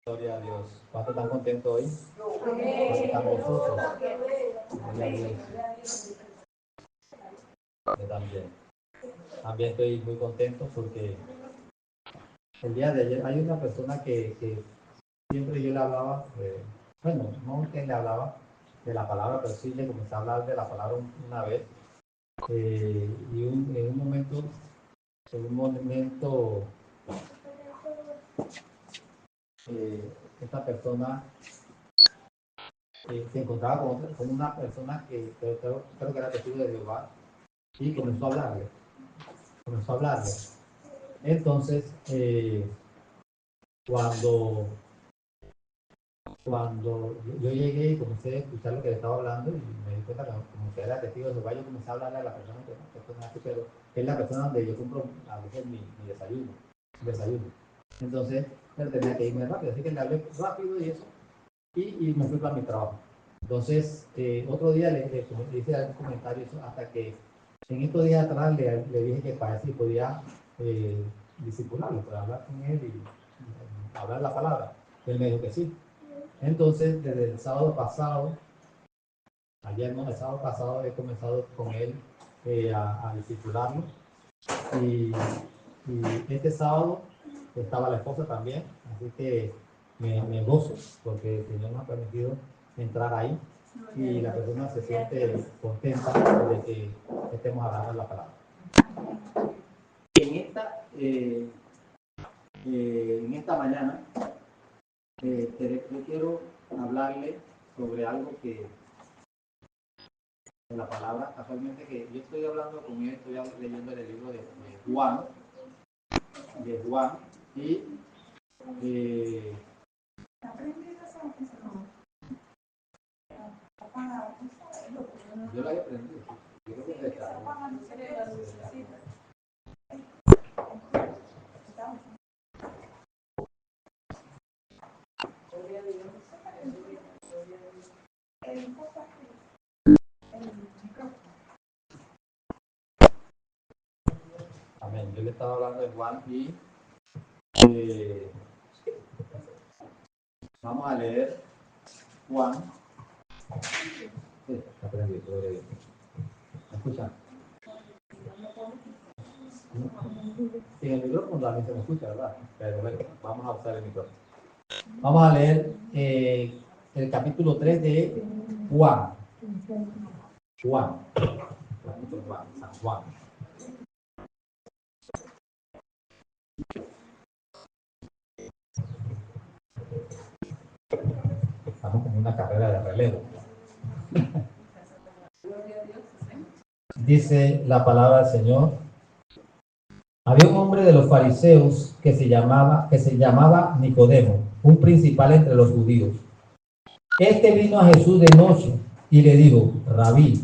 Gloria a Dios. ¿Cuántos están contentos hoy? ¿Cuántos están gozosos? Gloria a Dios. Yo también. También estoy muy contento porque el día de ayer hay una persona que siempre yo le hablaba, bueno, no que le hablaba de la palabra, pero sí le comencé a hablar de la palabra una vez. Y en un momento, esta persona se encontraba con una persona que creo que era testigo de Jehová y comenzó a hablarle. Entonces, cuando yo llegué y comencé a escuchar lo que le estaba hablando y me di cuenta que como que era testigo de Jehová, yo comencé a hablarle a la persona que no, así, pero es la persona donde yo compro a veces mi desayuno. Entonces, él tenía que irme rápido, así que le hablé rápido y eso, y me fui para mi trabajo. Entonces, otro día le hice algún comentario hasta que en estos días atrás le dije que para ver si podía discipularlo, para hablar con él y hablar la palabra. Él me dijo que sí. Entonces, desde el sábado pasado, el sábado pasado he comenzado con él a discipularlo. Y este sábado estaba la esposa también, así que me gozo porque el Señor nos ha permitido entrar ahí y la persona se siente contenta de que estemos hablando de la palabra. En esta mañana yo quiero hablarle sobre algo que de la palabra, casualmente que yo estoy hablando con él, estoy leyendo el libro de Juan, y yo lo he aprendido. Yo creo que está. Amén. Yo le estaba hablando de Juan y vamos a leer Juan. Sí, aprendí, gloria a Dios. ¿Me escuchan? En el micrófono también se me escucha, ¿verdad? Pero bueno, vamos a usar el micrófono. Vamos a leer el capítulo 3 de Juan. San Juan. Estamos como una carrera de relevo. Dice la palabra del Señor. Había un hombre de los fariseos que se llamaba Nicodemo, un principal entre los judíos. Este vino a Jesús de noche y le dijo: Rabí,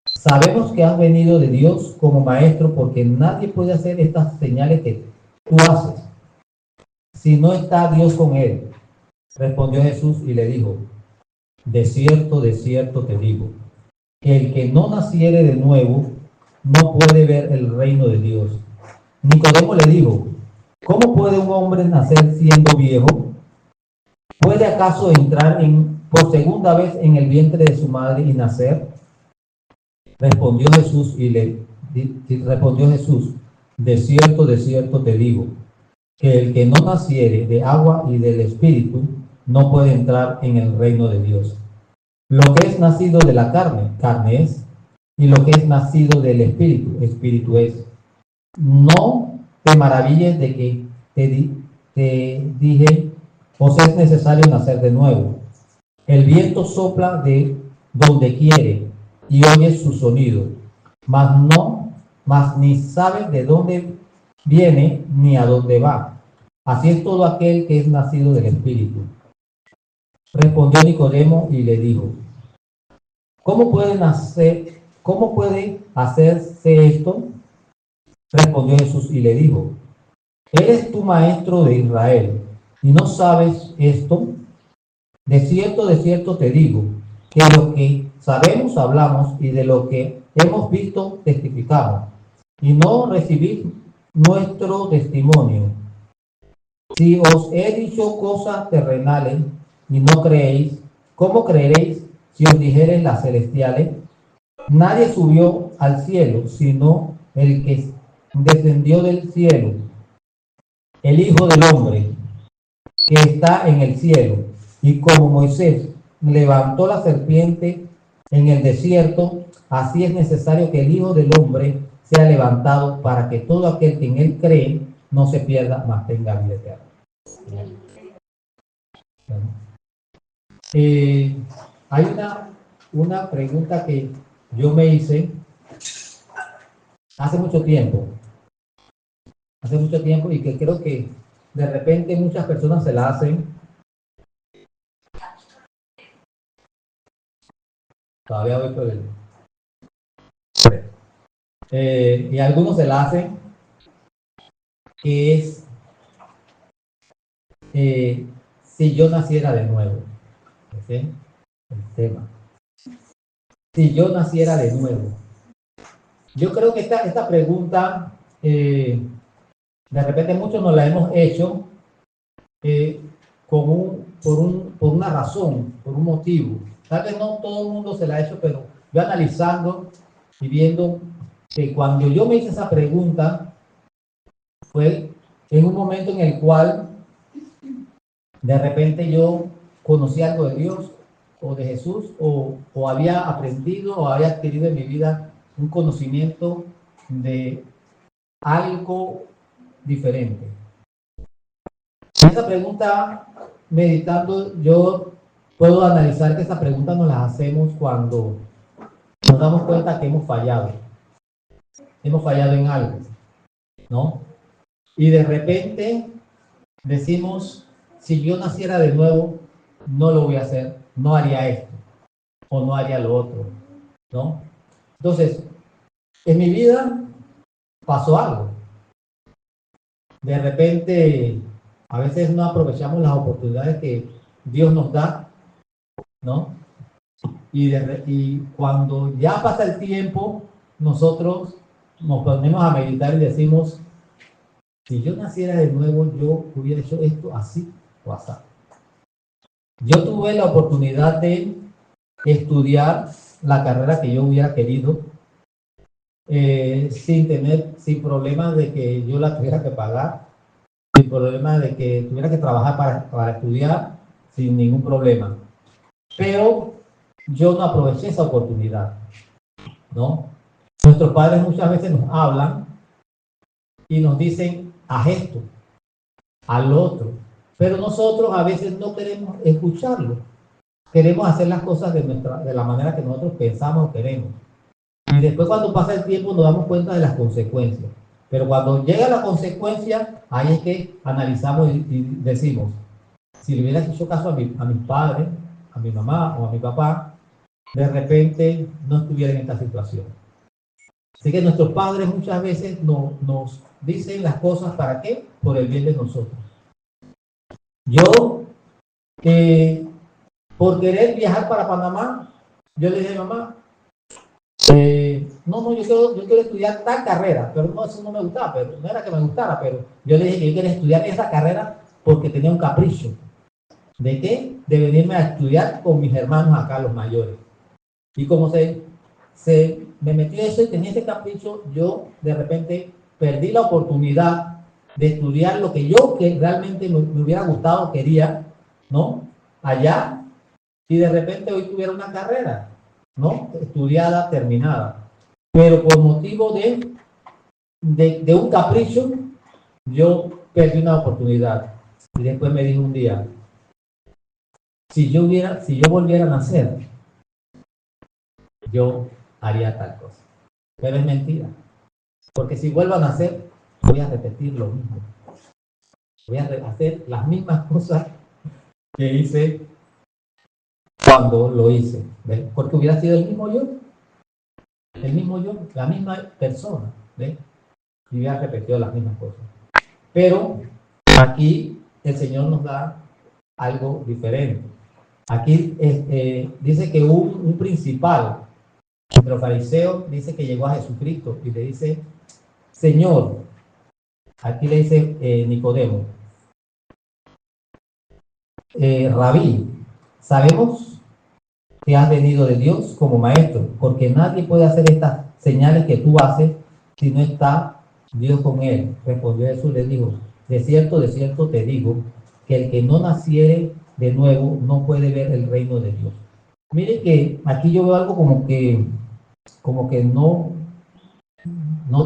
sabemos que has venido de Dios como maestro, porque nadie puede hacer estas señales que tú haces si no está Dios con él. Respondió Jesús y le dijo: de cierto te digo, que el que no naciere de nuevo no puede ver el reino de Dios. Nicodemo le dijo: ¿cómo puede un hombre nacer siendo viejo? ¿Puede acaso entrar por segunda vez en el vientre de su madre y nacer? Respondió Jesús, de cierto te digo, que el que no naciere de agua y del Espíritu no puede entrar en el reino de Dios. Lo que es nacido de la carne, carne es, y lo que es nacido del Espíritu, Espíritu es. No te maravilles de que te dije, os es necesario nacer de nuevo. El viento sopla de donde quiere y oyes su sonido, mas ni sabes de dónde viene ni a dónde va. Así es todo aquel que es nacido del Espíritu. Respondió Nicodemo y le dijo: ¿cómo puede hacerse esto? Respondió Jesús y le dijo: ¿eres tú maestro de Israel y no sabes esto? De cierto te digo, que lo que sabemos hablamos y de lo que hemos visto testificamos, y no recibís nuestro testimonio. Si os he dicho cosas terrenales y no creéis, ¿cómo creeréis si os dijeren las celestiales? Nadie subió al cielo, sino el que descendió del cielo, el Hijo del Hombre, que está en el cielo. Y como Moisés levantó la serpiente en el desierto, así es necesario que el Hijo del Hombre sea levantado para que todo aquel que en él cree no se pierda, mas tenga vida eterna. Hay una pregunta que yo me hice hace mucho tiempo y que creo que de repente muchas personas se la hacen. Todavía voy por el... y algunos se la hacen, que es si yo naciera de nuevo. ¿Sí? El tema. Si yo naciera de nuevo. Yo creo que esta pregunta, de repente muchos nos la hemos hecho por una razón, por un motivo. Tal vez no todo el mundo se la ha hecho, pero yo analizando y viendo que cuando yo me hice esa pregunta fue en un momento en el cual de repente yo conocí algo de Dios o de Jesús o había aprendido o había adquirido en mi vida un conocimiento de algo diferente. Esa pregunta, meditando, yo puedo analizar que esa pregunta nos la hacemos cuando nos damos cuenta que hemos fallado en algo, ¿no? Y de repente decimos, si yo naciera de nuevo, no lo voy a hacer, no haría esto, o no haría lo otro, ¿no? Entonces, en mi vida pasó algo. De repente, a veces no aprovechamos las oportunidades que Dios nos da, ¿no? Y cuando ya pasa el tiempo, nosotros nos ponemos a meditar y decimos, si yo naciera de nuevo, yo hubiera hecho esto así o así. Yo tuve la oportunidad de estudiar la carrera que yo hubiera querido, sin problemas de que yo la tuviera que pagar, sin problema de que tuviera que trabajar para estudiar, sin ningún problema. Pero yo no aproveché esa oportunidad, ¿no? Nuestros padres muchas veces nos hablan y nos dicen, haz esto, al otro, pero nosotros a veces no queremos escucharlo. Queremos hacer las cosas de la manera que nosotros pensamos o queremos. Y después cuando pasa el tiempo nos damos cuenta de las consecuencias. Pero cuando llega la consecuencia, ahí es que analizamos y decimos, si le hubiera hecho caso a mis padres, a mi mamá o a mi papá, de repente no estuviera en esta situación. Así que nuestros padres muchas veces nos dicen las cosas, ¿para qué? Por el bien de nosotros. Yo, por querer viajar para Panamá, yo le dije a mi mamá, no, yo quiero estudiar tal carrera, pero no, eso no me gustaba, pero no era que me gustara, pero yo le dije que yo quería estudiar esa carrera porque tenía un capricho. ¿De qué? De venirme a estudiar con mis hermanos acá, los mayores. Y como se me metió eso y tenía ese capricho, yo de repente perdí la oportunidad de estudiar lo que yo que realmente me hubiera gustado, quería, ¿no? Allá, y de repente hoy tuviera una carrera, ¿no? Estudiada, terminada. Pero por motivo de un capricho, yo perdí una oportunidad. Y después me dije un día, si yo volviera a nacer, yo haría tal cosa. Pero es mentira. Porque si vuelvo a nacer, voy a repetir lo mismo. Voy a hacer las mismas cosas que hice cuando lo hice. ¿Ven? Porque hubiera sido el mismo yo, la misma persona. ¿Ven? Y hubiera repetido las mismas cosas. Pero aquí el Señor nos da algo diferente. Aquí dice que un principal entre los fariseos dice que llegó a Jesucristo y le dice, Señor, aquí le dice Nicodemo, Rabí, sabemos que has venido de Dios como maestro, porque nadie puede hacer estas señales que tú haces si no está Dios con él. Respondió Jesús, le dijo, de cierto te digo, que el que no naciere de nuevo no puede ver el reino de Dios. Mire que aquí yo veo algo como que no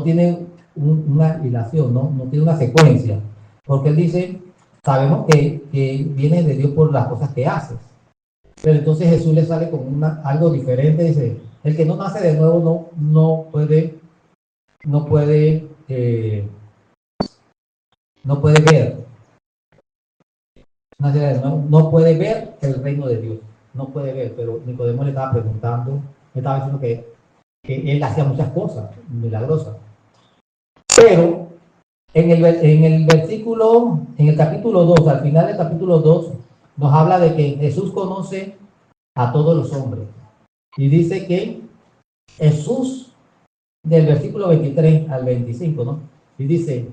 tiene una hilación, no tiene una secuencia, porque él dice, sabemos que viene de Dios por las cosas que haces. Pero entonces Jesús le sale con algo diferente, dice, el que no nace de nuevo no puede ver, no puede ver el reino de Dios, no puede ver, pero Nicodemo le estaba preguntando, le estaba diciendo que él hacía muchas cosas milagrosas, pero en el capítulo 2, al final del capítulo 2, nos habla de que Jesús conoce a todos los hombres y dice que Jesús, del versículo 23 al 25, ¿no? Y dice,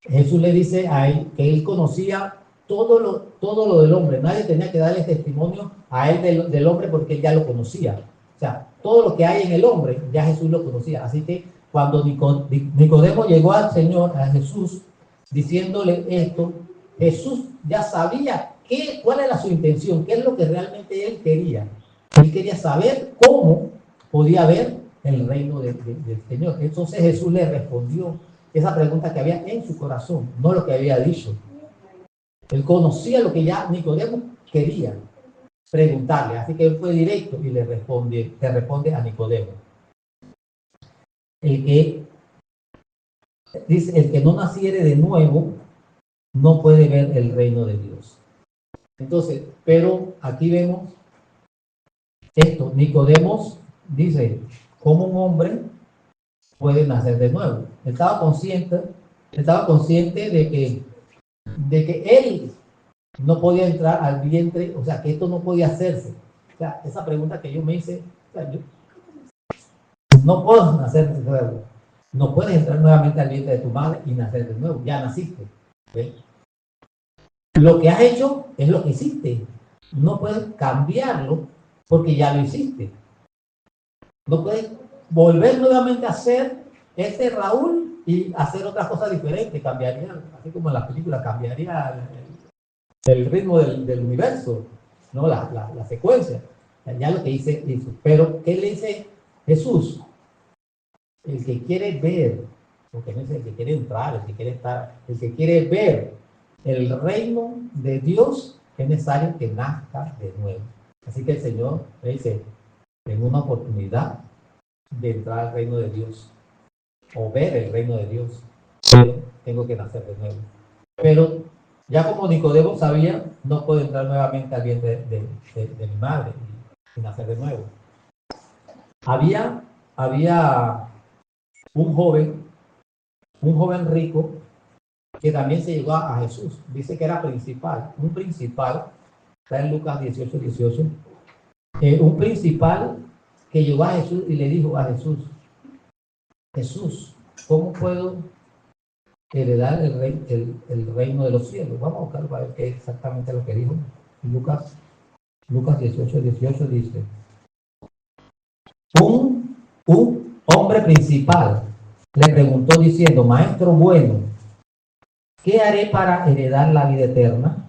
Jesús le dice a él que él conocía todo lo del hombre. Nadie tenía que darle testimonio a él del hombre porque él ya lo conocía. O sea, todo lo que hay en el hombre, ya Jesús lo conocía. Así que cuando Nicodemo llegó al Señor, a Jesús, diciéndole esto, Jesús ya sabía cuál era su intención, qué es lo que realmente él quería. Él quería saber cómo podía ver el reino del Señor. Entonces Jesús le respondió esa pregunta que había en su corazón, no lo que había dicho. Él conocía lo que ya Nicodemo quería preguntarle, así que él fue directo y le responde a Nicodemo. El que no naciere de nuevo no puede ver el reino de Dios. Entonces, pero aquí vemos esto, Nicodemo dice, ¿cómo un hombre puede nacer de nuevo? Él estaba consciente de que él no podía entrar al vientre, o sea, que esto no podía hacerse. O sea, esa pregunta que yo me hice, o sea, yo no puedo nacer de nuevo. No puedes entrar nuevamente al vientre de tu madre y nacer de nuevo. Ya naciste. ¿Ves? Lo que has hecho es lo que hiciste. No puedes cambiarlo porque ya lo hiciste. No puedes volver nuevamente a ser ese Raúl y hacer otras cosas diferentes. Cambiaría, así como en la película, cambiaría el ritmo del universo, ¿no? La secuencia. Ya lo que hice. Pero, ¿qué le dice Jesús? El que quiere ver, porque no es el que quiere entrar, el que quiere estar, el que quiere ver el reino de Dios, es necesario que nazca de nuevo. Así que el Señor le dice, tengo una oportunidad de entrar al reino de Dios, o ver el reino de Dios, pero tengo que nacer de nuevo. Pero ya como Nicodemo sabía, no puedo entrar nuevamente al vientre de mi madre y nacer de nuevo. Había un joven rico que también se llegó a Jesús. Dice que era un principal, está en Lucas 18. Un principal que llegó a Jesús y le dijo a Jesús, ¿cómo puedo heredar el reino de los cielos? Vamos a buscarlo para ver qué es exactamente lo que dijo. Lucas 18 dice, un hombre principal le preguntó diciendo, maestro bueno, ¿qué haré para heredar la vida eterna?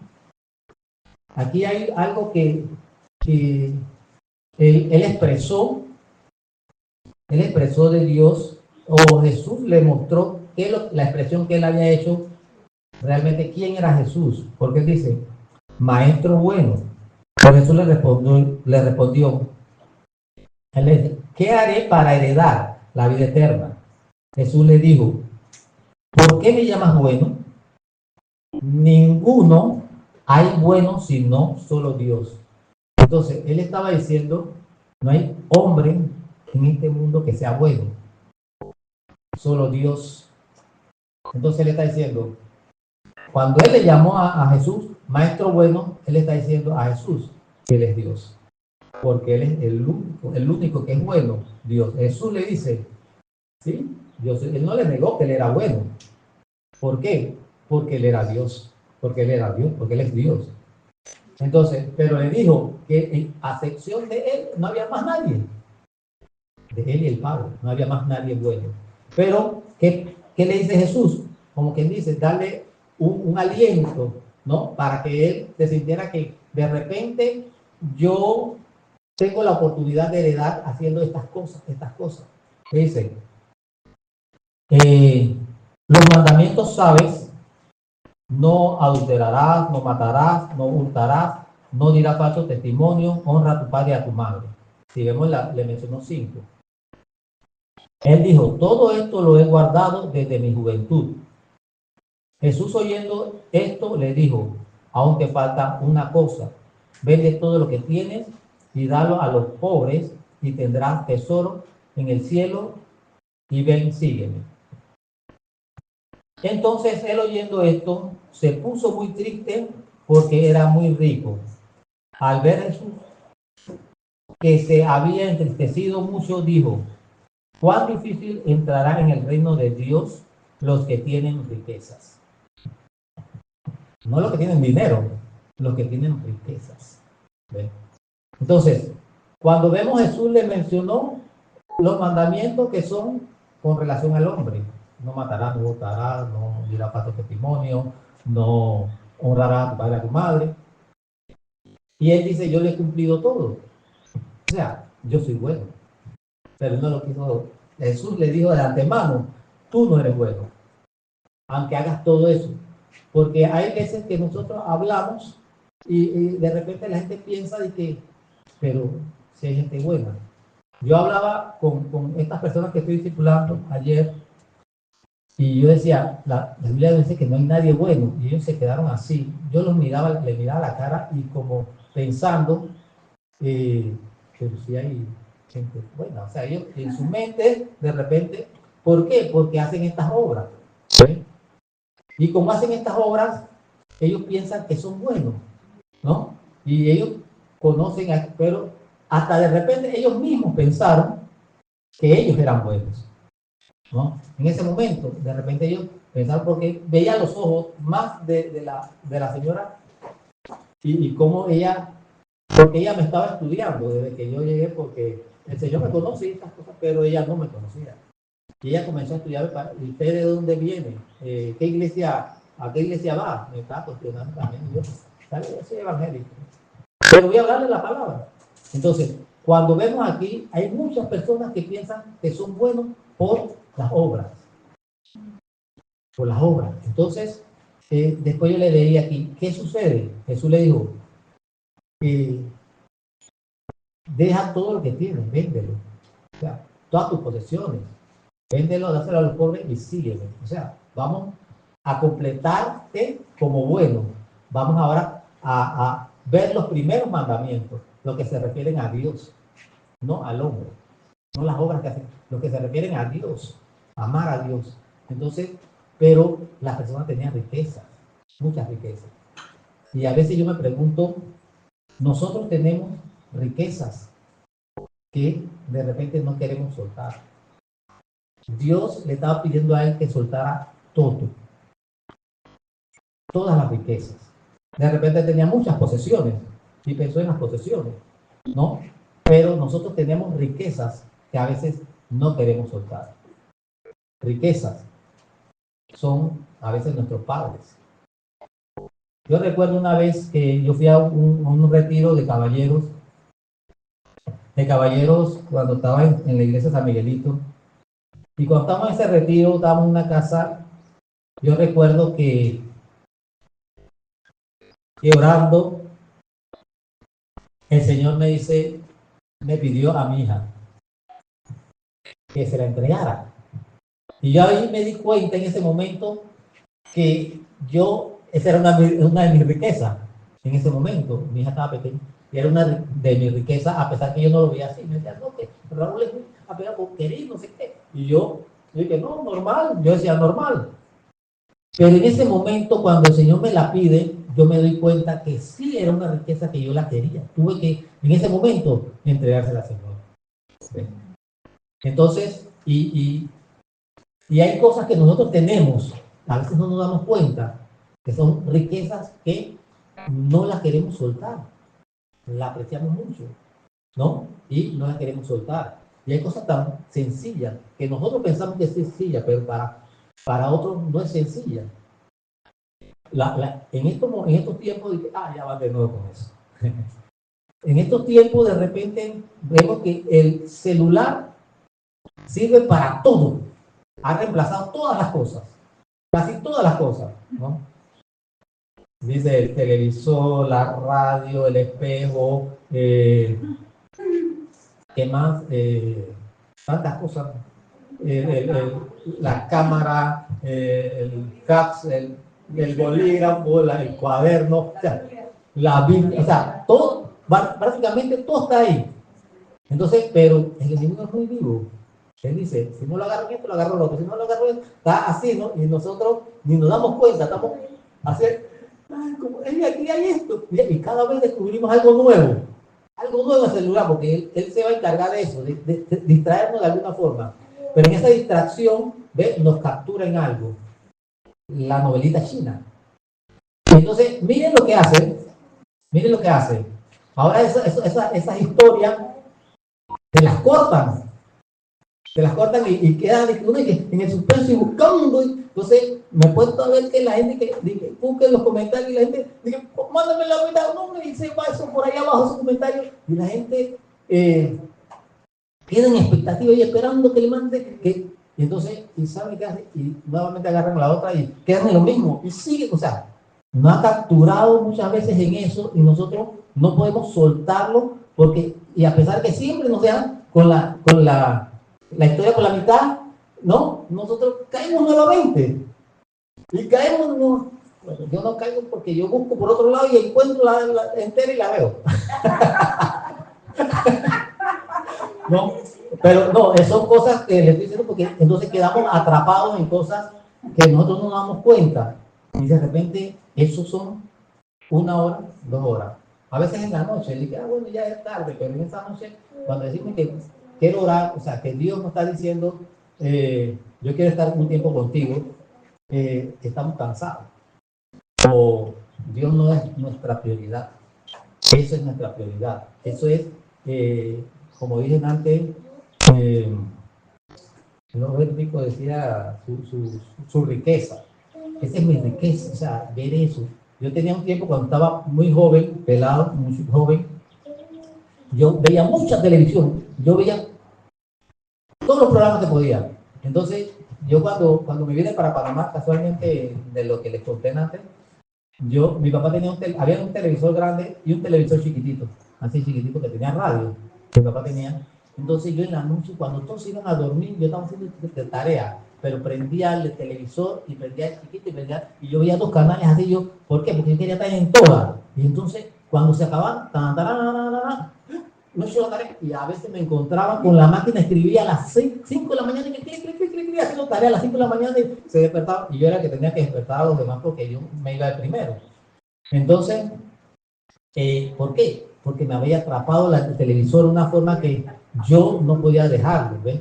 Aquí hay algo que él expresó de Dios, o Jesús le mostró la expresión que él había hecho, realmente quién era Jesús, porque él dice, maestro bueno. Pero Jesús le respondió, él le dice, ¿qué haré para heredar la vida eterna? Jesús le dijo, ¿por qué me llamas bueno? Ninguno hay bueno sino solo Dios. Entonces, él estaba diciendo, no hay hombre en este mundo que sea bueno, solo Dios. Entonces él está diciendo, cuando él le llamó a Jesús, maestro bueno, él está diciendo a Jesús que él es Dios, porque él es el único que es bueno, Dios. Jesús le dice, ¿sí? Dios, él no le negó que él era bueno. ¿Por qué? Porque él era Dios, porque él es Dios. Entonces, pero le dijo que a excepción de él no había más nadie. De él y el Padre, no había más nadie bueno. Pero, ¿qué le dice Jesús? Como quien dice, darle un aliento, ¿no? Para que él se sintiera que de repente yo tengo la oportunidad de heredar haciendo estas cosas, estas cosas. Dice, los mandamientos sabes, no adulterarás, no matarás, no hurtarás, no dirás falso testimonio, honra a tu padre y a tu madre. Si vemos, le mencionó 5. Él dijo, todo esto lo he guardado desde mi juventud. Jesús, oyendo esto, le dijo, aún te falta una cosa, vende todo lo que tienes y dalo a los pobres y tendrás tesoro en el cielo y ven, sígueme. Entonces él, oyendo esto, se puso muy triste porque era muy rico. Al ver a Jesús que se había entristecido mucho, dijo, cuán difícil entrarán en el reino de Dios los que tienen riquezas. No los que tienen dinero, los que tienen riquezas. ¿Ven? Entonces, cuando vemos Jesús le mencionó los mandamientos que son con relación al hombre. No matarás, no hurtarás, no dirás falso testimonio, no honrarás a tu padre y a tu madre. Y él dice, yo le he cumplido todo. O sea, yo soy bueno. Pero no lo quiso. Jesús le dijo de antemano, tú no eres bueno, aunque hagas todo eso. Porque hay veces que nosotros hablamos y de repente la gente piensa de que, pero si hay gente buena. Yo hablaba con estas personas que estoy discipulando ayer y yo decía, la Biblia dice que no hay nadie bueno, y ellos se quedaron así. Yo los miraba, les miraba la cara y como pensando, pero si hay gente buena. O sea, ellos en su mente, de repente, ¿por qué? Porque hacen estas obras. ¿Sí? Y como hacen estas obras, ellos piensan que son buenos, ¿no? Y ellos conocen, pero hasta de repente ellos mismos pensaron que ellos eran buenos, ¿no? En ese momento, de repente ellos pensaron, porque veía los ojos más de la señora y cómo ella, porque ella me estaba estudiando desde que yo llegué, porque el Señor me conoce y estas cosas, pero ella no me conocía. Y ella comenzó a estudiar, ¿y usted de dónde viene? ¿Qué iglesia, a qué iglesia va? Me estaba cuestionando también. Yo soy evangélico. Pero voy a hablarle la palabra. Entonces, cuando vemos aquí, hay muchas personas que piensan que son buenos por las obras. Por las obras. Entonces, después yo le leí aquí, ¿qué sucede? Jesús le dijo, deja todo lo que tienes, véndelo. O sea, todas tus posesiones. Véndelo, dáselo a los pobres y sígueme. O sea, vamos a completarte como bueno. Vamos ahora a ver los primeros mandamientos, lo que se refieren a Dios, no al hombre, no las obras que hacen, lo que se refieren a Dios, amar a Dios. Entonces, pero las personas tenían riquezas, muchas riquezas. Y a veces yo me pregunto, nosotros tenemos riquezas que de repente no queremos soltar. Dios le estaba pidiendo a él que soltara todo, todas las riquezas. De repente tenía muchas posesiones y pensó en las posesiones, ¿no? Pero nosotros tenemos riquezas que a veces no queremos soltar. Riquezas son a veces nuestros padres. Yo recuerdo una vez que yo fui a un retiro de caballeros cuando estaba en la iglesia San Miguelito. Y cuando estábamos en ese retiro, estábamos en una casa, yo recuerdo que orando, el Señor me dice, me pidió a mi hija que se la entregara. Y yo ahí me di cuenta en ese momento que esa era una de mis riquezas. En ese momento, mi hija estaba pequeña, y era una de mis riquezas, a pesar que yo no lo veía así. Me decía, no, que Raúl es apenas por querer, no sé qué. Y yo dije, no, normal. Yo decía, normal. Pero en ese momento, cuando el Señor me la pide, yo me doy cuenta que sí era una riqueza que yo la quería. Tuve que, en ese momento, entregársela al Señor. ¿Sí? Entonces, y hay cosas que nosotros tenemos, a veces no nos damos cuenta, que son riquezas que no la queremos soltar, la apreciamos mucho, ¿no? Y no la queremos soltar. Y hay cosas tan sencillas que nosotros pensamos que es sencilla, pero para otros no es sencilla. En estos tiempos, dije, ya va de nuevo con eso. En estos tiempos, de repente, vemos que el celular sirve para todo. Ha reemplazado todas las cosas, casi todas las cosas, ¿no? Dice el televisor, la radio, el espejo, ¿qué más? Tantas cosas. La cámara, el fax, el bolígrafo, el cuaderno, o sea, la Biblia, o sea, todo, prácticamente todo está ahí. Entonces, pero el enemigo es muy vivo. Él dice, si no lo agarro esto, lo agarro lo otro. Si no lo agarro esto, está así, ¿no? Y nosotros ni nos damos cuenta, estamos haciendo, como, aquí hay esto. Y cada vez descubrimos algo nuevo en el celular, porque él se va a encargar de eso, de distraernos de alguna forma. Pero en esa distracción, ¿ves? Nos captura en algo. La novelita china. Entonces, miren lo que hace. Miren lo que hace. Ahora esas historias se las cortan y quedan uno en el suspenso y buscando. Entonces, me puedo ver que la gente que busque en los comentarios y la gente dice, mándame la verdad, no, y se va eso por ahí abajo, esos comentarios, y la gente queda en expectativa y esperando que le mande, y entonces, y saben qué hace, y nuevamente agarran la otra y quedan en lo mismo, y sigue, o sea, nos ha capturado muchas veces en eso y nosotros no podemos soltarlo porque, y a pesar que siempre nos dejan con la historia por la mitad, ¿no? Nosotros caemos nuevamente. Y caemos, no, bueno, yo no caigo porque yo busco por otro lado y encuentro la entera y la veo. ¿No? Pero no, son cosas que les estoy diciendo porque entonces quedamos atrapados en cosas que nosotros no nos damos cuenta. Y de repente, esos son 1 hora, 2 horas. A veces en la noche, dice, bueno, ya es tarde, pero en esa noche, cuando decimos que quiero orar, o sea, que Dios nos está diciendo, yo quiero estar un tiempo contigo, estamos cansados. O Dios no es nuestra prioridad. Eso es nuestra prioridad. Eso es, como dije antes, el rico decía su riqueza. Esa es mi riqueza, o sea, ver eso. Yo tenía un tiempo cuando estaba muy joven, pelado, muy joven, yo veía mucha televisión, yo veía todos los programas que podía. Entonces, yo cuando me vine para Panamá, casualmente, de lo que les conté antes, mi papá había un televisor grande y un televisor chiquitito, así chiquitito que tenía radio, que mi papá tenía. Entonces yo en la noche, cuando todos iban a dormir, yo estaba haciendo tarea, pero prendía el televisor y prendía el chiquito y yo veía 2 canales así. ¿Por qué? Porque yo quería estar en todas. Y entonces, cuando se acababan, no se tarea, y a veces me encontraba con la máquina, escribía a las 5 de la mañana, y haciendo tarea a las 5 de la mañana y se despertaba, y yo era el que tenía que despertar a los demás porque yo me iba de primero. Entonces, ¿por qué? Porque me había atrapado el televisor de una forma que yo no podía dejarlo, ¿ves?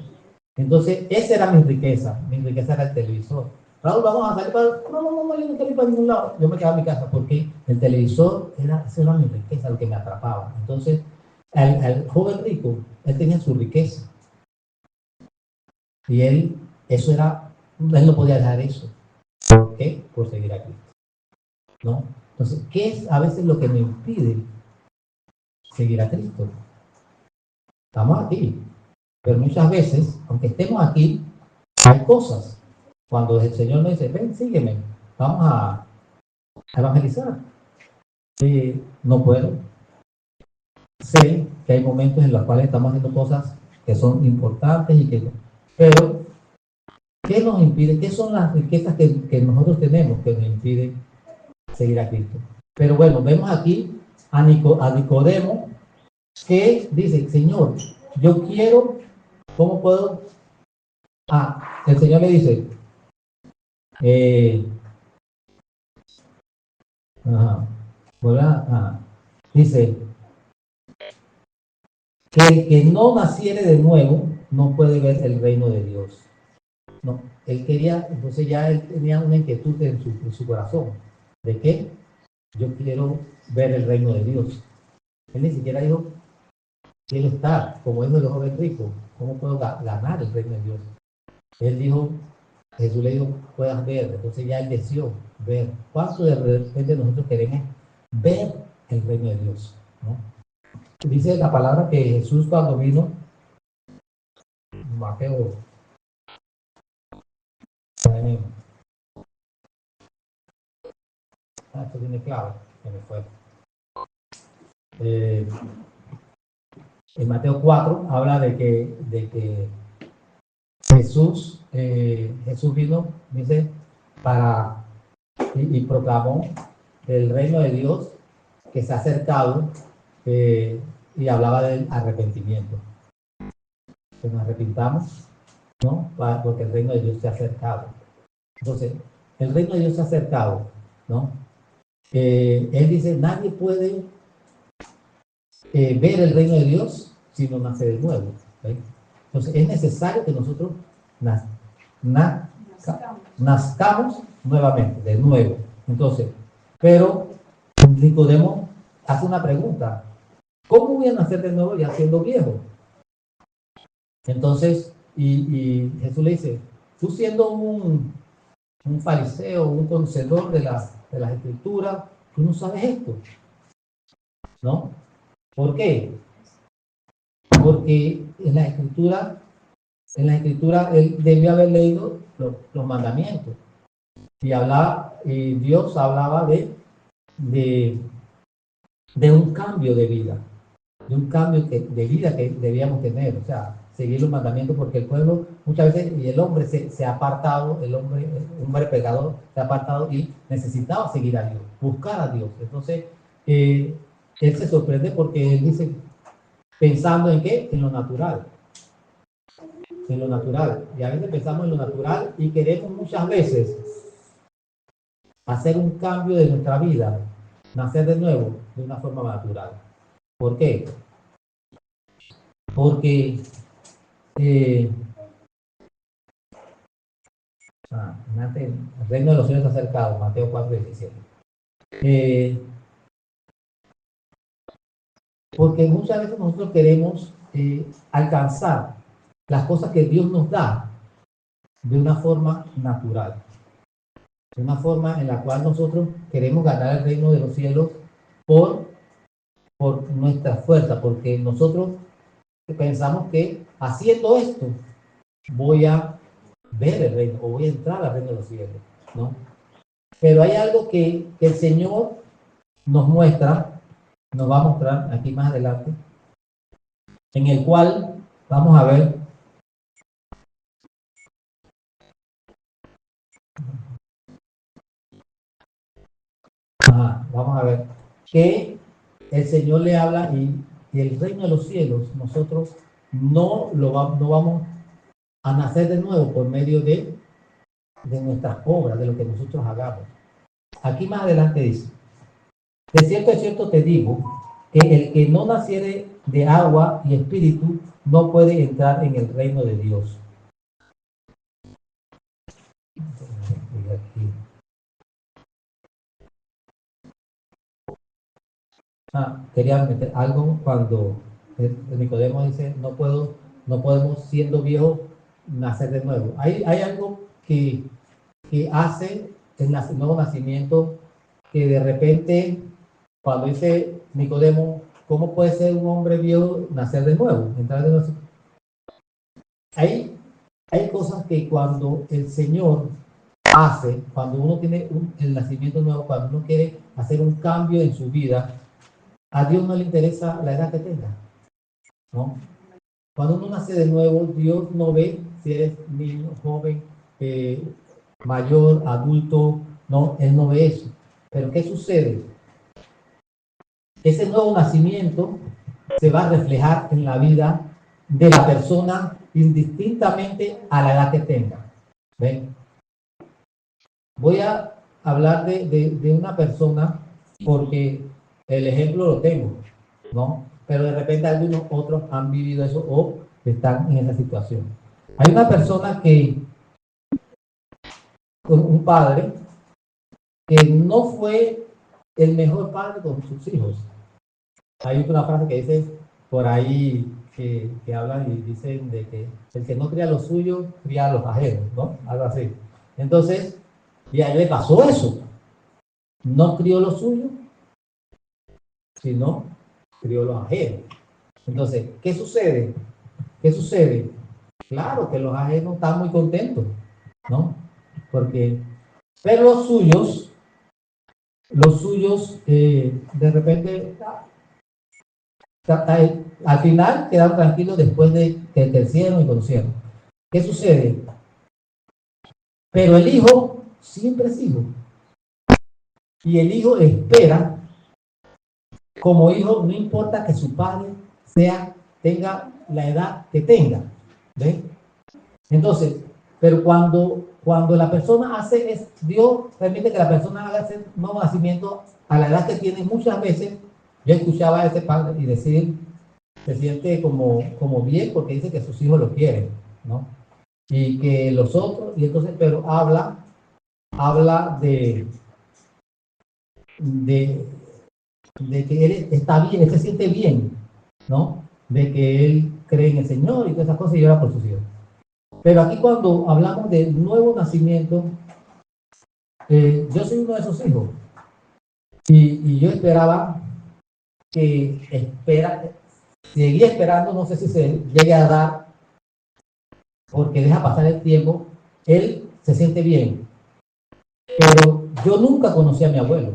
Entonces, esa era mi riqueza era el televisor. Raúl, vamos a salir para... No, yo no quiero ir para ningún lado. Yo me quedaba en mi casa porque el televisor esa era mi riqueza, lo que me atrapaba. Entonces, al joven rico, él tenía su riqueza. Y él no podía dejar eso. ¿Por qué? Por seguir a Cristo, ¿no? Entonces, ¿qué es a veces lo que me impide seguir a Cristo? Estamos aquí, pero muchas veces, aunque estemos aquí, hay cosas. Cuando el Señor nos dice, ven, sígueme, vamos a evangelizar. No puedo. Sé que hay momentos en los cuales estamos haciendo cosas que son importantes pero ¿qué nos impide? ¿Qué son las riquezas que nosotros tenemos que nos impiden seguir a Cristo? Pero bueno, vemos aquí a Nicodemo que dice, Señor, yo quiero, ¿cómo puedo? El Señor le dice, dice, que el que no naciere de nuevo no puede ver el reino de Dios. No, él quería, entonces ya él tenía una inquietud en su corazón. ¿De qué? yo quiero ver el reino de Dios. Él ni siquiera dijo, quiero estar como hijo del joven rico. ¿Cómo puedo ganar el reino de Dios? Él dijo, Jesús le dijo, puedas ver. Entonces ya él deseó ver. ¿Cuánto de repente nosotros queremos ver el reino de Dios? ¿No? Dice la palabra que Jesús cuando vino, Mateo, esto tiene clave, que me fue. En Mateo 4 habla de que Jesús vino, dice, para y proclamó el reino de Dios que se ha acercado y hablaba del arrepentimiento. Que nos arrepintamos, ¿no? Porque el reino de Dios se ha acercado. Entonces, el reino de Dios se ha acercado, ¿no? Él dice, nadie puede ver el reino de Dios si no nace de nuevo. ¿Sí? Entonces, es necesario que nosotros nazcamos nuevamente, de nuevo. Entonces, pero Nicodemo hace una pregunta. ¿Cómo voy a nacer de nuevo ya siendo viejo? Entonces, y Jesús le dice, tú siendo un fariseo, un conocedor de las escrituras, tú no sabes esto, ¿no? ¿Por qué? Porque en la escritura él debió haber leído los mandamientos y Dios hablaba de un cambio de vida, de un cambio de vida que debíamos tener, o sea, seguir los mandamientos, porque el pueblo muchas veces, y el hombre se ha apartado, el hombre pecador se ha apartado y necesitaba seguir a Dios, buscar a Dios. Entonces, él se sorprende porque él dice, pensando en qué, en lo natural, y a veces pensamos en lo natural y queremos muchas veces hacer un cambio de nuestra vida, nacer de nuevo de una forma natural. ¿Por qué? Porque el reino de los cielos está acercado, Mateo 4:17. Porque muchas veces nosotros queremos alcanzar las cosas que Dios nos da de una forma natural, de una forma en la cual nosotros queremos ganar el reino de los cielos por nuestra fuerza, porque nosotros pensamos que haciendo esto voy a ver el reino o voy a entrar al reino de los cielos, ¿no? Pero hay algo que el Señor nos muestra, nos va a mostrar aquí más adelante, en el cual vamos a ver vamos a ver que el Señor le habla y el reino de los cielos nosotros no vamos a nacer de nuevo por medio de nuestras obras, de lo que nosotros hagamos. Aquí más adelante dice, de cierto te digo, que el que no naciere de agua y espíritu no puede entrar en el reino de Dios. Quería meter algo cuando Nicodemo dice, no podemos siendo viejos nacer de nuevo. Hay algo que hace el nuevo nacimiento que de repente, cuando dice Nicodemo, ¿cómo puede ser un hombre viejo nacer de nuevo? Entrar de nuevo. Hay cosas que cuando el Señor hace, cuando uno tiene el nacimiento nuevo, cuando uno quiere hacer un cambio en su vida, a Dios no le interesa la edad que tenga, ¿no? Cuando uno nace de nuevo, Dios no ve si eres niño, joven, mayor, adulto, no, Él no ve eso. Pero ¿qué sucede? Ese nuevo nacimiento se va a reflejar en la vida de la persona indistintamente a la edad que tenga. ¿Ven? Voy a hablar de una persona porque el ejemplo lo tengo, ¿no? Pero de repente algunos otros han vivido eso o están en esa situación. Hay una persona un padre, que no fue el mejor padre con sus hijos. Hay una frase que dice por ahí que hablan y dicen de que el que no cría lo suyo, cría a los ajenos, ¿no? Algo así. Entonces, y a él le pasó eso. No crió lo suyo, sino crió los ajenos. Entonces, ¿qué sucede? ¿Qué sucede? Claro que los ajenos están muy contentos, ¿no? Porque, pero los suyos, de repente, al final quedaron tranquilos después de que crecieron y conocieron. ¿Qué sucede? Pero el hijo siempre es hijo. Y el hijo espera, como hijo, no importa que su padre tenga la edad que tenga. ¿Ven? Entonces, pero cuando la persona hace, Dios permite que la persona haga ese nuevo nacimiento a la edad que tiene. Muchas veces yo escuchaba a ese padre y decir, se siente como bien porque dice que sus hijos lo quieren, ¿no? Y que los otros, y entonces, pero habla de, de que él está bien, él se siente bien, ¿no? De que él cree en el Señor y todas esas cosas y llora por sus hijos. Pero aquí cuando hablamos de nuevo nacimiento, yo soy uno de esos hijos y yo esperaba seguía esperando, no sé si se llegue a dar, porque deja pasar el tiempo, él se siente bien, pero yo nunca conocí a mi abuelo,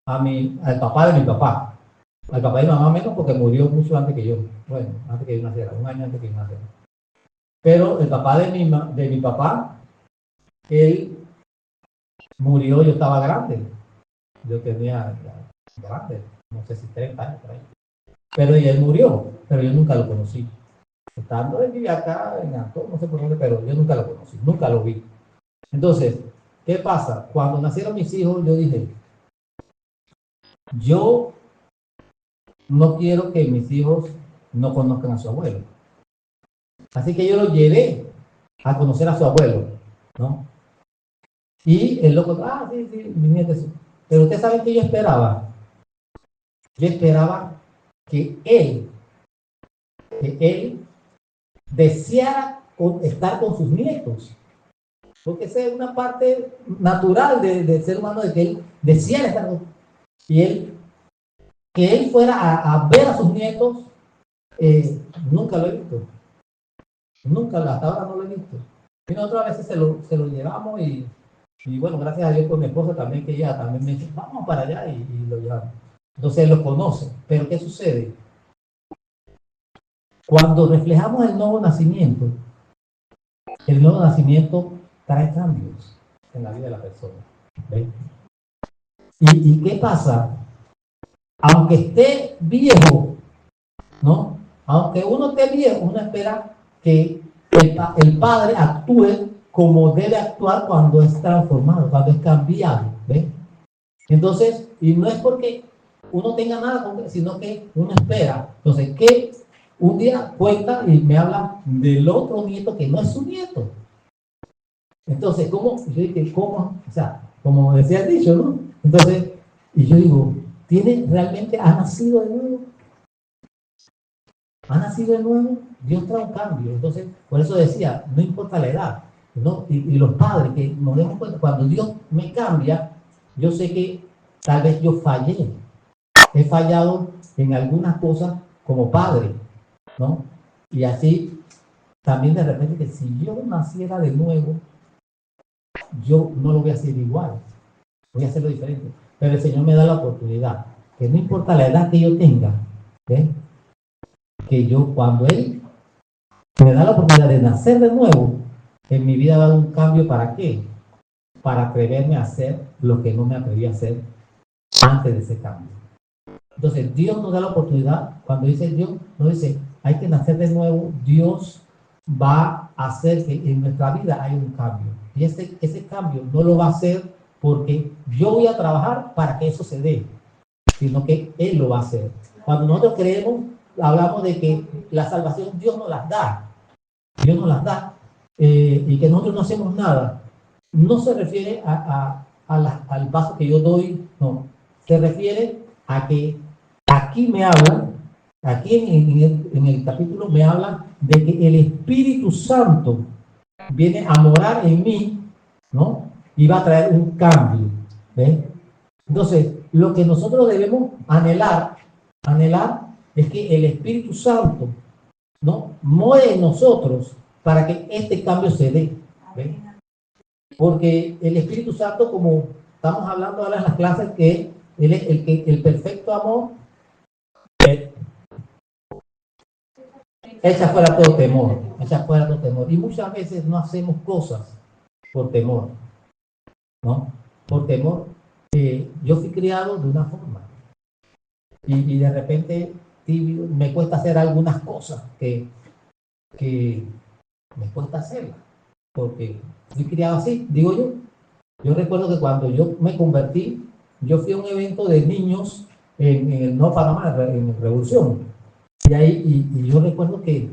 al papá de mi papá, al papá de mi mamá menos porque murió mucho antes que yo, bueno, antes que yo naciera, un año antes que yo naciera. Pero el papá de mi papá, él murió, yo estaba grande, yo tenía grande, no sé si 30 años por ahí. Pero él murió, pero yo nunca lo conocí. Estando él vivía acá en Antón, no sé por dónde, pero yo nunca lo conocí, nunca lo vi. Entonces, ¿qué pasa? Cuando nacieron mis hijos, yo dije, yo no quiero que mis hijos no conozcan a su abuelo. Así que yo lo llevé a conocer a su abuelo, ¿no? Y el loco, sí, mi nieto, sí. Pero usted sabe que yo esperaba. Yo esperaba que él deseara estar con sus nietos. Porque esa es una parte natural del ser humano, de que él deseara estar con. Y que él fuera a ver a sus nietos, nunca lo he visto. Nunca, hasta ahora no lo he visto. Y nosotros a veces se lo llevamos y bueno, gracias a Dios por mi esposa también, que ella también me dice, vamos para allá y lo llevamos. Entonces él lo conoce. Pero ¿qué sucede? Cuando reflejamos el nuevo nacimiento trae cambios en la vida de la persona. ¿Ven? ¿Y qué pasa? Aunque esté viejo, ¿no? Aunque uno esté viejo, uno espera que el padre actúe como debe actuar cuando es transformado, cuando es cambiado. ¿Ven? Entonces, y no es porque uno tenga nada con él, sino que uno espera. Entonces, que un día cuenta y me habla del otro nieto que no es su nieto. Entonces, ¿cómo? Yo dije, ¿cómo? O sea, como decía el dicho, ¿no? Entonces, y yo digo, realmente ha nacido de nuevo? ¿Ha nacido de nuevo? Dios trae un cambio. Entonces, por eso decía, no importa la edad, ¿no? Y los padres, que nos demos cuenta, cuando Dios me cambia, yo sé que tal vez yo fallé. He fallado en algunas cosas como padre, ¿no? Y así, también de repente, que si yo naciera de nuevo, yo no lo voy a hacer igual, voy a hacerlo diferente. Pero el Señor me da la oportunidad, que no importa la edad que yo tenga, ¿eh? Que yo, cuando Él me da la oportunidad de nacer de nuevo, en mi vida va a dar un cambio. ¿Para qué? Para atreverme a hacer lo que no me atreví a hacer antes de ese cambio. Entonces, Dios nos da la oportunidad. Cuando dice Dios, nos dice, hay que nacer de nuevo. Dios va a hacer que en nuestra vida haya un cambio. Y ese cambio no lo va a hacer porque yo voy a trabajar para que eso se dé, sino que Él lo va a hacer. Cuando nosotros creemos, hablamos de que la salvación Dios nos las da. Dios nos las da. Y que nosotros no hacemos nada. No se refiere al paso que yo doy, no, se refiere a que aquí me habla, aquí en el capítulo me habla de que el Espíritu Santo viene a morar en mí, ¿no? Y va a traer un cambio, ¿ves? Entonces, lo que nosotros debemos anhelar es que el Espíritu Santo, ¿no?, more en nosotros para que este cambio se dé, ¿ves? Porque el Espíritu Santo, como estamos hablando ahora en las clases, que él es el perfecto amor echa fuera todo temor, echa fuera todo temor. Y muchas veces no hacemos cosas por temor, ¿no? Por temor. Yo fui criado de una forma y de repente me cuesta hacer algunas cosas que me cuesta hacerlas, porque fui criado así, digo yo. Yo recuerdo que cuando yo me convertí, yo fui a un evento de niños en el Nuevo Panamá, en Revolución. Y ahí, y yo recuerdo que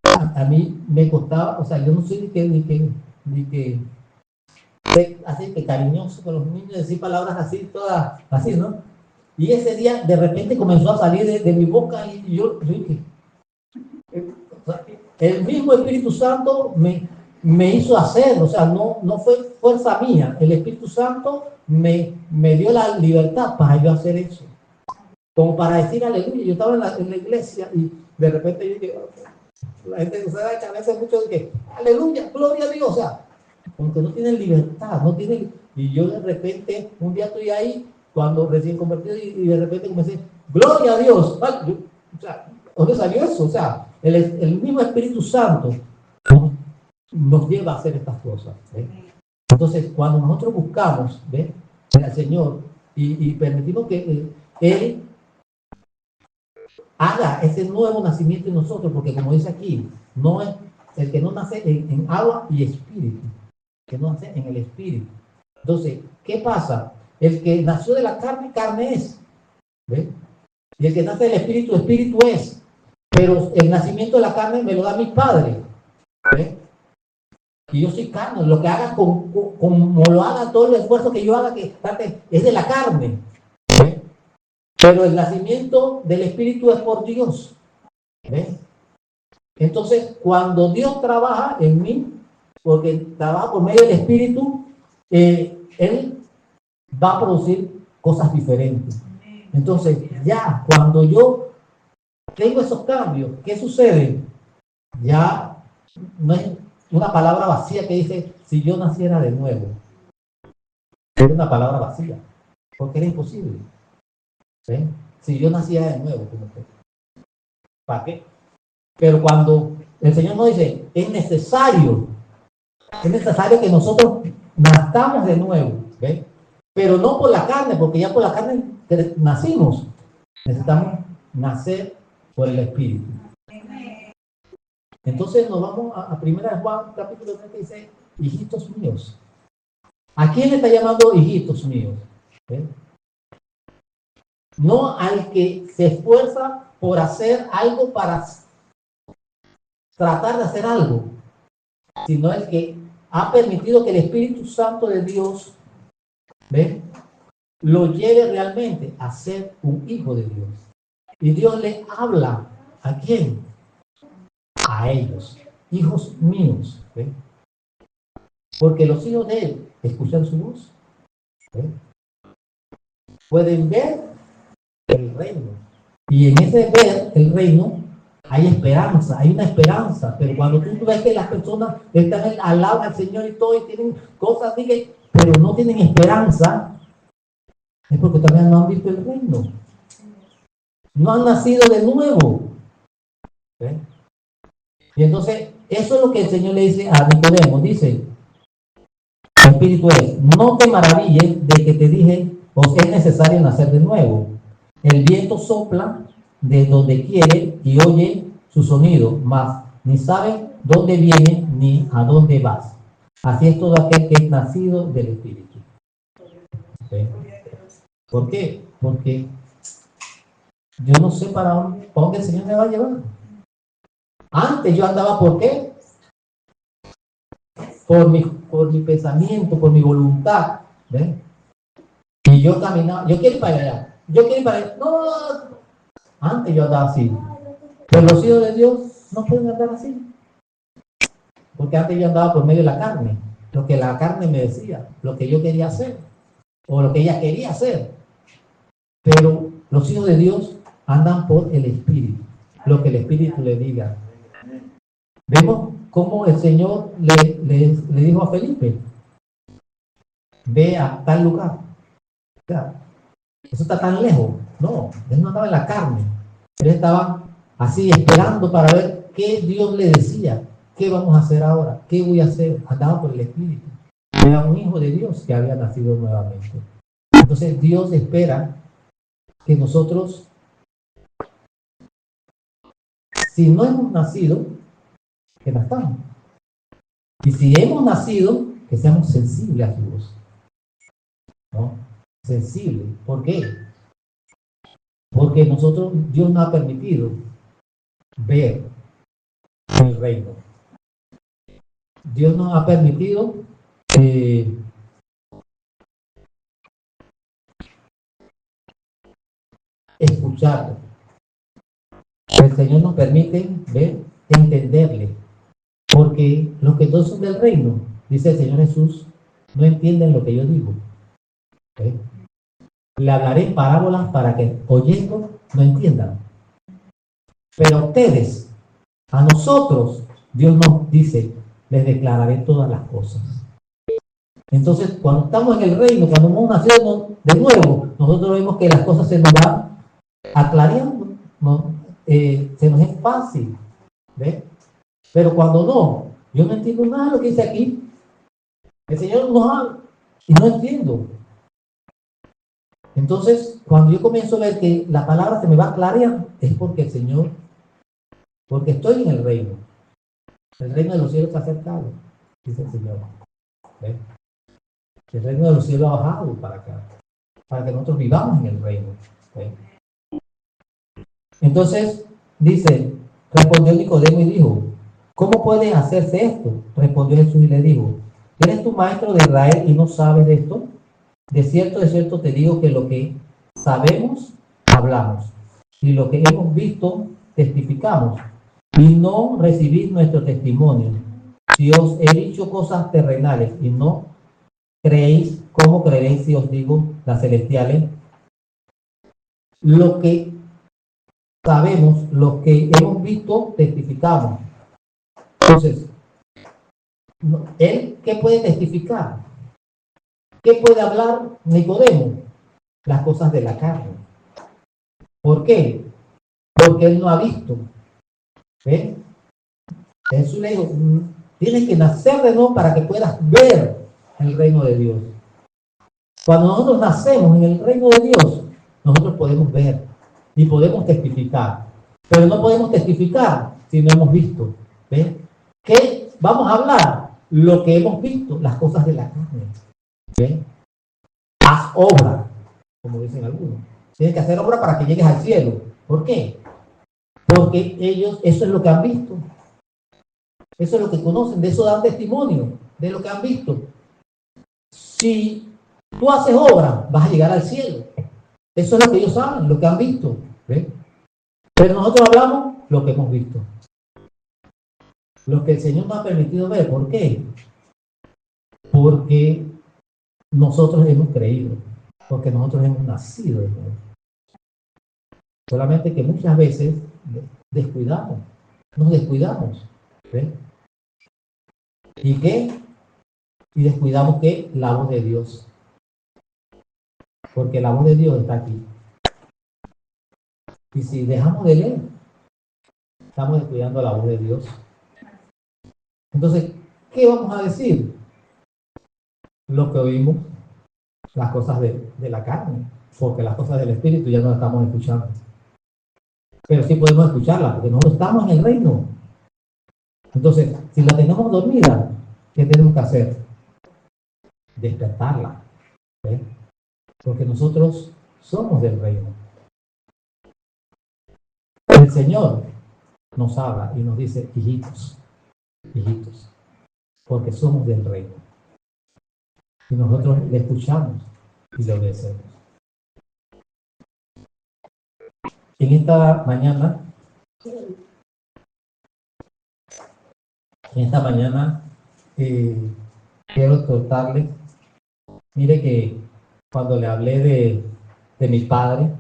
a mí me costaba, o sea, yo no soy ni que así que cariñoso con los niños, decir palabras así, todas así, ¿no? Y ese día de repente comenzó a salir de mi boca y yo dije, o sea, el mismo Espíritu Santo me hizo hacer, o sea, no fue fuerza mía, el Espíritu Santo me dio la libertad para yo hacer eso, como para decir aleluya. Yo estaba en la iglesia y de repente yo dije, la gente se da que a veces mucho de que aleluya, gloria a Dios, o sea, como que no tienen libertad, no tienen, y yo de repente un día estoy ahí cuando recién convertido y de repente comencé, gloria a Dios, o sea, ¿dónde salió eso? O sea, el mismo Espíritu Santo nos lleva a hacer estas cosas, ¿eh? Entonces, cuando nosotros buscamos, ¿ves?, al Señor y permitimos que Él haga ese nuevo nacimiento en nosotros, porque como dice aquí, no es el que no nace en agua y espíritu, que no nace en el espíritu. Entonces, ¿qué pasa? El que nació de la carne, carne es, ¿ves? Y el que nace del espíritu, espíritu es. Pero el nacimiento de la carne me lo da mi padre, ¿ves? Y yo soy carne, lo que haga como lo haga, todo el esfuerzo que yo haga, que es de la carne, ¿ves? Pero el nacimiento del espíritu es por Dios, ¿ves? Entonces, cuando Dios trabaja en mí, porque trabaja por medio del espíritu, Él va a producir cosas diferentes. Entonces, ya cuando yo tengo esos cambios, ¿qué sucede? Ya no es una palabra vacía que dice, si yo naciera de nuevo. Es una palabra vacía, porque era imposible, ¿sí? Si yo naciera de nuevo, ¿para qué? Pero cuando el Señor nos dice, es necesario que nosotros nazcamos de nuevo, ¿ves? Pero no por la carne, porque ya por la carne nacimos. Necesitamos nacer por el Espíritu. Entonces nos vamos a 1 Juan capítulo 3 que dice, hijitos míos. ¿A quién le está llamando hijitos míos? ¿Ves? No al que se esfuerza por hacer algo, para tratar de hacer algo, sino el que ha permitido que el Espíritu Santo de Dios, ¿ven?, lo lleve realmente a ser un hijo de Dios. Y Dios le habla, ¿a quién? A ellos, hijos míos, ¿ven? Porque los hijos de Él escuchan su voz, ¿ven? Pueden ver el reino. Y en ese ver el reino hay esperanza, hay una esperanza. Pero cuando tú ves que las personas están al lado del Señor y todo, y tienen cosas así, pero no tienen esperanza, es porque también no han visto el reino. No han nacido de nuevo. ¿Ven? Y entonces, eso es lo que el Señor le dice a Nicodemo. Dice, el Espíritu es, no te maravilles de que te dije, os es necesario nacer de nuevo. El viento sopla de donde quiere y oye su sonido, mas ni sabe dónde viene ni a dónde vas. Así es todo aquel que es nacido del Espíritu. ¿Sí? ¿Por qué? Porque yo no sé para dónde el Señor me va a llevar. Antes yo andaba, ¿por qué? Por mi pensamiento, por mi voluntad, ¿ven? Y yo caminaba, yo quiero ir para allá, yo quiero ir para allá. No, antes yo andaba así. Pero los hijos de Dios no pueden andar así. Porque antes yo andaba por medio de la carne. Lo que la carne me decía, lo que yo quería hacer, o lo que ella quería hacer. Pero los hijos de Dios andan por el Espíritu, lo que el Espíritu le diga. Vemos cómo el Señor le dijo a Felipe, ve a tal lugar. O sea, eso está tan lejos. No, él no estaba en la carne. Él estaba así esperando para ver qué Dios le decía. ¿Qué vamos a hacer ahora? ¿Qué voy a hacer? Andaba por el Espíritu. Era un hijo de Dios que había nacido nuevamente. Entonces Dios espera que nosotros, si no hemos nacido, que nazcamos. Y si hemos nacido, que seamos sensibles a su voz. ¿No? Sensibles. ¿Por qué? Porque nosotros, Dios nos ha permitido ver el reino. Dios nos ha permitido escucharlo. El Señor nos permite ver, entenderle. Porque los que no son del reino, dice el Señor Jesús, no entienden lo que yo digo. ¿Okay? Le hablaré en parábolas para que oyendo no entiendan. Pero a ustedes, a nosotros, Dios nos dice, les declararé todas las cosas. Entonces, cuando estamos en el reino, cuando hemos nacido de nuevo, nosotros vemos que las cosas se nos van aclarando, ¿no? Se nos es fácil, ¿ves? Pero cuando no, yo no entiendo nada de lo que dice aquí. El Señor nos habla y no entiendo. Entonces, cuando yo comienzo a ver que la palabra se me va a aclarar, es porque el Señor, porque estoy en el reino. El reino de los cielos está acercado, dice el Señor. ¿Ves? El reino de los cielos ha bajado para acá, para que nosotros vivamos en el reino. ¿Ves? Entonces, dice, respondió Nicodemo y dijo, ¿cómo puede hacerse esto? Respondió Jesús y le dijo, ¿eres tu maestro de Israel y no sabes de esto? De cierto te digo que lo que sabemos, hablamos, y lo que hemos visto, testificamos, y no recibís nuestro testimonio. Si os he dicho cosas terrenales y no creéis, ¿cómo creeréis si os digo las celestiales? Lo que sabemos, lo que hemos visto, testificamos. Entonces, ¿él qué puede testificar? ¿Qué puede hablar Nicodemo? Las cosas de la carne. ¿Por qué? Porque él no ha visto. ¿Ven? Jesús le dijo, tienes que nacer de nuevo para que puedas ver el reino de Dios. Cuando nosotros nacemos en el reino de Dios, nosotros podemos ver y podemos testificar. Pero no podemos testificar si no hemos visto. ¿Ven? ¿Qué vamos a hablar? Lo que hemos visto, las cosas de la carne. ¿Ven? Haz obra, como dicen algunos. Tienes que hacer obra para que llegues al cielo. ¿Por qué? Porque ellos, eso es lo que han visto. Eso es lo que conocen, de eso dan testimonio, de lo que han visto. Si tú haces obra, vas a llegar al cielo. Eso es lo que ellos saben, lo que han visto. ¿Ven? Pero nosotros hablamos lo que hemos visto. Lo que el Señor nos ha permitido ver. ¿Por qué? Porque nosotros hemos creído. Porque nosotros hemos nacido de nuevo. Solamente que muchas veces descuidamos. Nos descuidamos. ¿Ven? ¿Y qué? Y descuidamos que la voz de Dios. Porque la voz de Dios está aquí. Y si dejamos de leer, estamos descuidando la voz de Dios. Entonces, ¿qué vamos a decir? Lo que oímos, las cosas de la carne, porque las cosas del Espíritu ya no las estamos escuchando. Pero sí podemos escucharlas, porque nosotros estamos en el reino. Entonces, si la tenemos dormida, ¿qué tenemos que hacer? Despertarla. ¿Ves? Porque nosotros somos del reino. El Señor nos habla y nos dice, hijitos, hijitos, porque somos del reino. Y nosotros le escuchamos y le obedecemos. en esta mañana, quiero exhortarles. Mire que cuando le hablé de mi padre,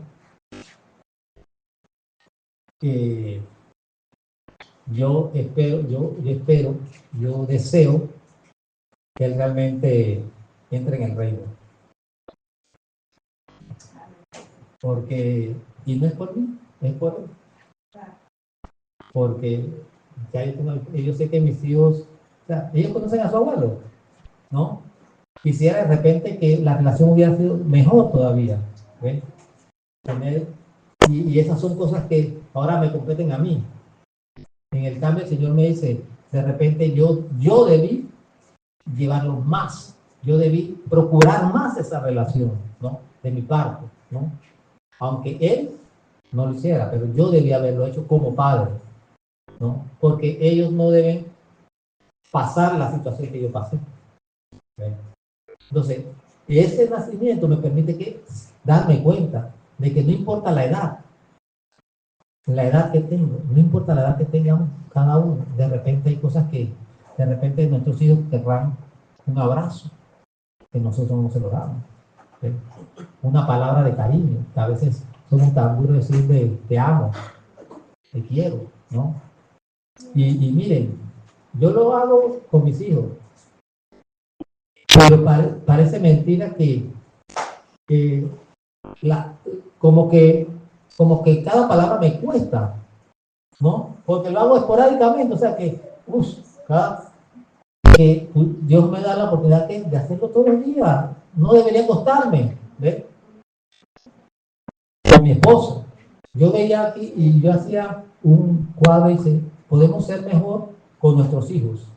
que yo deseo que él realmente entre en el reino. Porque, y no es por mí, es por él. Porque ya yo sé que mis hijos, o sea, ellos conocen a su abuelo, ¿no? Quisiera de repente que la relación hubiera sido mejor todavía, ¿ves? Tener, y esas son cosas que ahora me competen a mí. En el cambio, el Señor me dice, de repente yo debí llevarlo más, yo debí procurar más esa relación, ¿no? De mi parte, ¿no? Aunque él no lo hiciera, pero yo debía haberlo hecho como padre, ¿no? Porque ellos no deben pasar la situación que yo pasé. ¿Ven? Entonces, ese nacimiento me permite darme cuenta de que no importa la edad que tengo, no importa la edad que tengamos cada uno, de repente hay cosas que de repente nuestros hijos querrán un abrazo que nosotros no se lo damos. ¿Sí? Una palabra de cariño, que a veces somos tan duros decirle te amo, te quiero, ¿no? Y miren, yo lo hago con mis hijos, pero parece mentira que como que cada palabra me cuesta, ¿no? Porque lo hago esporádicamente, o sea que, que Dios me da la oportunidad de hacerlo todos los días, no debería costarme, ¿ves? Con mi esposa, yo veía aquí y yo hacía un cuadro y dice, podemos ser mejor con nuestros hijos,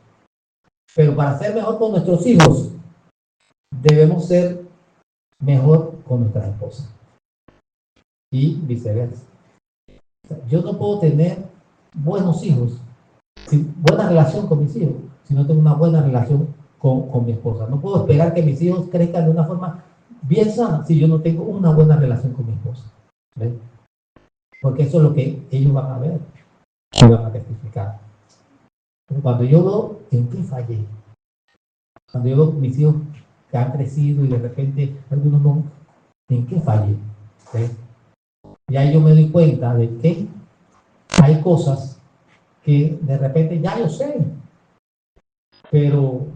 pero para ser mejor con nuestros hijos, debemos ser mejor con nuestras esposas y viceversa. O sea, yo no puedo tener buenos hijos, buena relación con mis hijos, si no tengo una buena relación con mi esposa. No puedo esperar que mis hijos crezcan de una forma bien sana si yo no tengo una buena relación con mi esposa. ¿Ves? Porque eso es lo que ellos van a ver y van a testificar. Pero cuando yo veo en qué fallé, cuando yo veo mis hijos que han crecido y de repente algunos no, ¿en qué fallé? ¿Ves? Y ahí yo me doy cuenta de que hay cosas que de repente ya yo sé, pero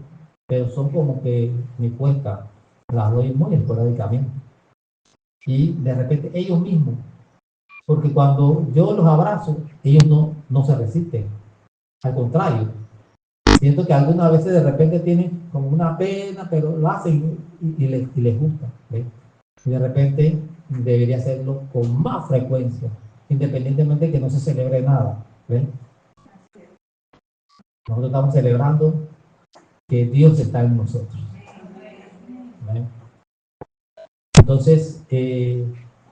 son como que mi cuenta las doy muy esporádicamente. Y de repente ellos mismos, porque cuando yo los abrazo, ellos no se resisten. Al contrario, siento que algunas veces de repente tienen como una pena, pero lo hacen y les gusta. ¿Ves? Y de repente debería hacerlo con más frecuencia, independientemente de que no se celebre nada. ¿Ves? Nosotros estamos celebrando que Dios está en nosotros. ¿Ves? Entonces,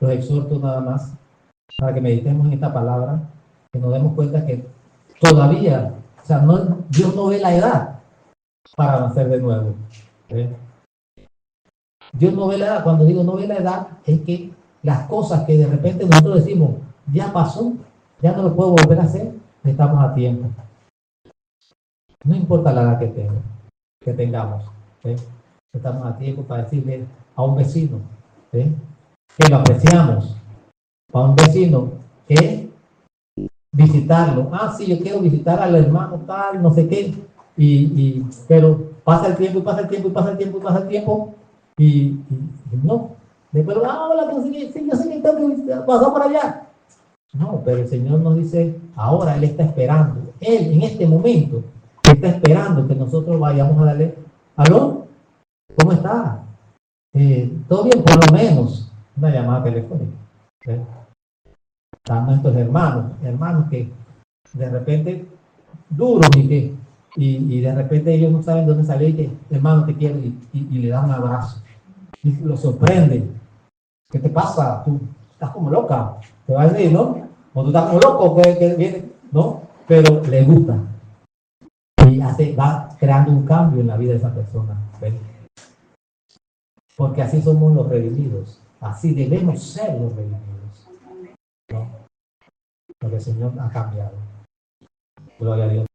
los exhorto nada más para que meditemos en esta palabra, que nos demos cuenta que todavía, o sea, Dios no ve la edad para nacer de nuevo. ¿Ves? Dios no ve la edad. Cuando digo no ve la edad, es que las cosas que de repente nosotros decimos, ya pasó, ya no lo puedo volver a hacer, estamos a tiempo. No importa la edad que tengamos. ¿Ves? Estamos a tiempo para decirle a un vecino, ¿ves? Que lo apreciamos, a un vecino que visitarlo. Ah, sí, yo quiero visitar al hermano tal, no sé qué. Pero pasa el tiempo y pasa el tiempo y pasa el tiempo y pasa el tiempo y no. Después, hola, sí, yo sé que tengo que visitar, pasó por allá. No, pero el Señor nos dice, ahora Él está esperando. Él, en este momento, está esperando que nosotros vayamos a darle, ¿aló? ¿Cómo está? ¿Todo bien? Por lo menos una llamada telefónica. ¿Ves? Están nuestros hermanos que de repente duros y de repente ellos no saben dónde salir y que hermano te quiero y le dan un abrazo y lo sorprende. ¿Qué te pasa? Tú estás como loca, te va a decir, ¿no? O tú estás como loco que viene, ¿no? Pero le gusta y va creando un cambio en la vida de esa persona. ¿Ven? Porque así somos los redimidos, así debemos ser los redimidos, ¿no? Porque el Señor ha cambiado. Gloria a Dios.